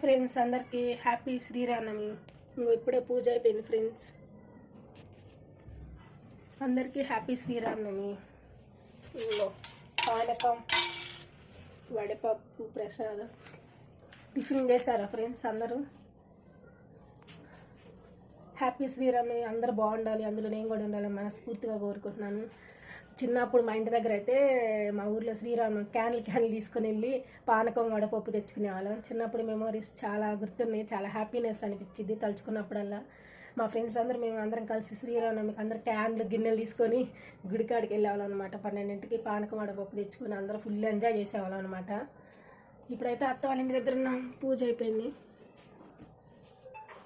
Friends, అందరికీ happy Sri Rama Navami. ఇప్పుడే పూజ అయిపోయింది ఫ్రెండ్స్. అందరికీ హ్యాపీ శ్రీరామనవమి. పానకం, వడపప్పు, ప్రసాదం టిఫిన్ చేశారా ఫ్రెండ్స్? అందరూ హ్యాపీ శ్రీరామనవమి. అందరూ బాగుండాలి, అందులో నేను కూడా ఉండాలి మనస్ఫూర్తిగా కోరుకుంటున్నాను. చిన్నప్పుడు మా ఇంటి దగ్గర అయితే మా ఊర్లో శ్రీరామ క్యాన్లు తీసుకొని వెళ్ళి పానకం వడపప్పు తెచ్చుకునే వాళ్ళం. చిన్నప్పుడు మెమోరీస్ చాలా గుర్తున్నాయి, చాలా హ్యాపీనెస్ అనిపించింది తలుచుకున్నప్పుడల్లా. మా ఫ్రెండ్స్ మేము అందరం కలిసి శ్రీరామనవమికి అందరూ క్యాన్లు గిన్నెలు తీసుకొని గుడికాడికి వెళ్ళేవాళ్ళం అనమాట. 12ంటికి పానకం వడపప్పు తెచ్చుకొని అందరూ ఫుల్ ఎంజాయ్ చేసేవాళ్ళం అనమాట. ఇప్పుడైతే అత్త వాళ్ళ ఇంటి దగ్గర ఉన్నాం, పూజ అయిపోయింది.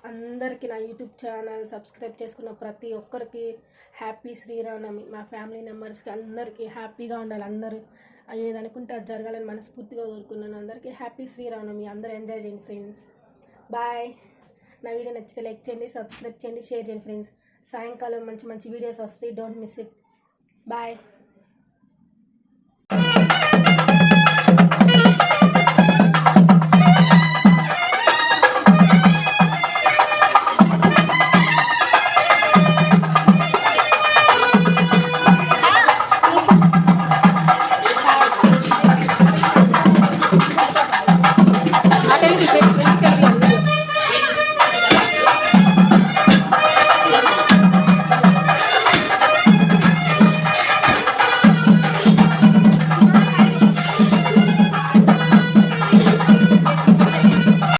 అందరికీ నా యూట్యూబ్ ఛానల్ సబ్స్క్రైబ్ చేసుకున్న ప్రతి ఒక్కరికి హ్యాపీ శ్రీరామనవమి. మా ఫ్యామిలీ మెంబర్స్కి అందరికీ హ్యాపీగా ఉండాలి, అందరూ ఏదనుకుంటే అది జరగాలని మనస్ఫూర్తిగా కోరుకున్నాను. అందరికీ హ్యాపీ శ్రీరామనవమి. అందరూ ఎంజాయ్ చేయండి ఫ్రెండ్స్. బాయ్. నా వీడియో నచ్చితే లైక్ చేయండి, సబ్స్క్రైబ్ చేయండి, షేర్ చేయండి ఫ్రెండ్స్. సాయంకాలం మంచి మంచి వీడియోస్ వస్తాయి, డోంట్ మిస్ ఇట్. బాయ్.